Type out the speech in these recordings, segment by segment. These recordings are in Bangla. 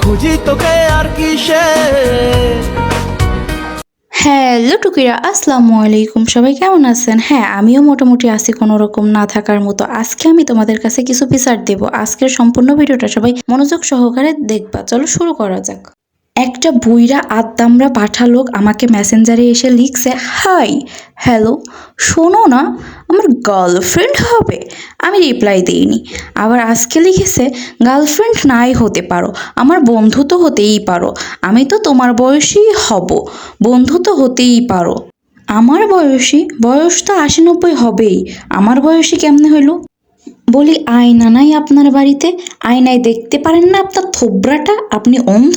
খুঁজি তোকে আর কিসে। হ্যালো টুকিরা, আসসালামু আলাইকুম। সবাই কেমন আছেন? হ্যাঁ, আমিও মোটামুটি আছি, কোনো রকম না থাকার মতো। আজকে আমি তোমাদের কাছে কিছু বিচার দেব। আজকের সম্পূর্ণ ভিডিওটা সবাই মনোযোগ সহকারে দেখবা। চলো শুরু করা যাক। একটা বুইরা আদ্দামরা পাঠা লোক আমাকে মেসেঞ্জারে এসে লিখছে, হাই, হ্যালো, শোনো না, আমার গার্লফ্রেন্ড হবে। আমি রিপ্লাই দিইনি। আবার আজকে লিখেছে, গার্লফ্রেন্ড নাই হতে পারো, আমার বন্ধু তো হতেই পারো। আমি তো তোমার বয়সী হব, বন্ধু তো হতেই পারো। আমার বয়সী? বয়স তো ৮০-৯০ হবেই, আমার বয়সী কেমনে হইল? বলি, আয়না নাই আপনার বাড়িতে? আয়নায় দেখতে পারেন না আপনার থোবরাটা? আপনি অন্ধ,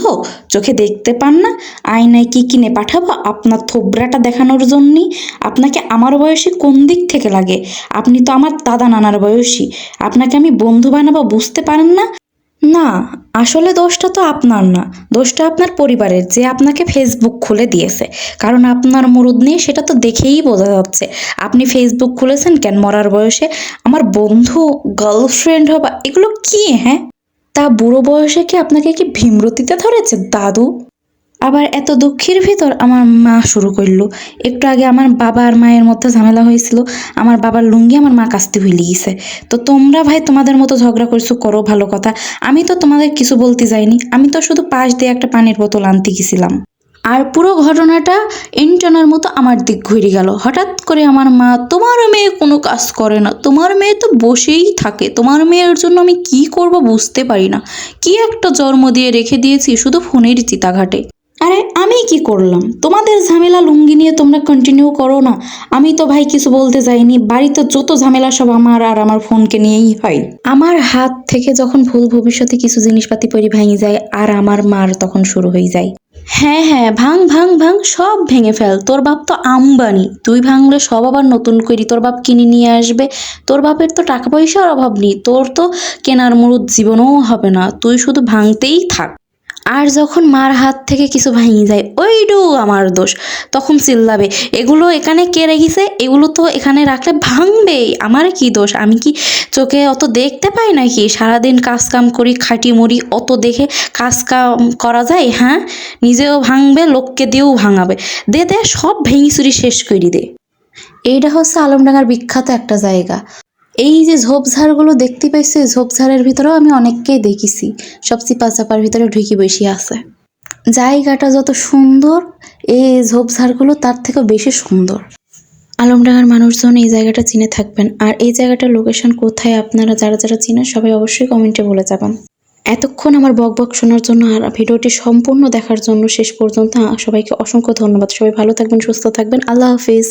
চোখে দেখতে পান না? আয়নায় কি কিনে পাঠাবো আপনার থোবরাটা দেখানোর জন্যই? আপনাকে আমার বয়সী কোন দিক থেকে লাগে? আপনি তো আমার দাদা নানার বয়সী। আপনাকে আমি বন্ধু বানাবো, বুঝতে পারেন না? না, আসলে দোষটা তো আপনার না, দোষটা আপনার পরিবারের, যে আপনাকে ফেসবুক খুলে দিয়েছে। কারণ আপনার মুরুদ নেই, সেটা তো দেখেই বোঝা যাচ্ছে। আপনি ফেসবুক খুলেছেন কেন মরার বয়সে? আমার বন্ধু, গার্লফ্রেন্ড হবা, এগুলো কি? হ্যাঁ, তা বুড়ো বয়সে কি আপনাকে কি ভীমরতিতে ধরেছে দাদু? আবার এত দুঃখের ভিতর আমার মা শুরু করলো। একটু আগে আমার বাবা আর মায়ের মধ্যে ঝামেলা হয়েছিল, আমার বাবার লুঙ্গি আমার মা কাচতে ভুলে গেছে। তো তোমরা ভাই তোমাদের মতো ঝগড়া করছো, করো, ভালো কথা। আমি তো তোমাদের কিছু বলতে যাইনি, আমি তো শুধু পাশ দিয়ে একটা পানির বোতল আনতে গেছিলাম। আর পুরো ঘটনাটা এন্টনার মতো আমার দিক ঘুরে গেল। হঠাৎ করে আমার মা, তোমার মেয়ে কোনো কাজ করে না, তোমার মেয়ে তো বসেই থাকে, তোমার মেয়ের জন্য আমি কি করব বুঝতে পারি না, কি একটা জন্ম দিয়ে রেখে দিয়েছি শুধু ফোনের চিতাঘাটে। আরে আমি কি করলাম? তোমাদের ঝামেলা লুঙ্গি নিয়ে তোমরা কন্টিনিউ করো না, আমি তো ভাই কিছু বলতে যাইনি। বাড়িতে যত ঝামেলা সব আমার আর আমার ফোনকে নিয়েই হয়। আমার হাত থেকে যখন ভুল ভবিষ্যতে কিছু জিনিসপাতি পরি ভেঙে যায়, আর আমার মার তখন শুরু হয়ে যায়, হ্যাঁ হ্যাঁ, ভাঙ ভাঙ ভাঙ, সব ভেঙে ফেল, তোর বাপ তো আম্বানি, তুই ভাঙলে সব আবার নতুন করি তোর বাপ কিনে নিয়ে আসবে। তোর বাপের তো টাকা পয়সার অভাব নেই, তোর তো কেনার মুরুদ জীবনও হবে না, তুই শুধু ভাঙতেই থাক। আর যখন মার হাত থেকে কিছু ভেঙে যায়, ওইটু আমার দোষ, তখন চিল্লাবে, এগুলো এখানে কে রেখেছে, এগুলো তো এখানে রাখলে ভাঙবেই, আমার কি দোষ? আমি কি চোখে অত দেখতে পাই নাকি? সারাদিন কাজ কাম করি, খাটি মরি, অত দেখে কাজ কাম করা যায়? হ্যাঁ, নিজেও ভাঙবে, লোককে দিয়েও ভাঙাবে। দে দে, সব ভেঙে চুরি শেষ করে দে। এইটা হচ্ছে আলমডাঙ্গার বিখ্যাত একটা জায়গা। এই যে ঝোপঝাড়গুলো দেখতে পাইছি, ঝোপঝাড়ের ভিতরেও আমি অনেককেই দেখেছি, সব চিপা চাপার ভিতরে ঢুকে বসে আছে। জায়গাটা যত সুন্দর, এই ঝোপঝাড়গুলো তার থেকেও বেশি সুন্দর। আলমডাঙ্গার মানুষজন এই জায়গাটা চিনে থাকবেন। আর এই জায়গাটার লোকেশন কোথায়, আপনারা যারা যারা চিনেন সবাই অবশ্যই কমেন্টে বলে যাবেন। এতক্ষণ আমার বকবক শোনার জন্য আর ভিডিওটি সম্পূর্ণ দেখার জন্য শেষ পর্যন্ত সবাইকে অসংখ্য ধন্যবাদ। সবাই ভালো থাকবেন, সুস্থ থাকবেন, আল্লাহ হাফিজ।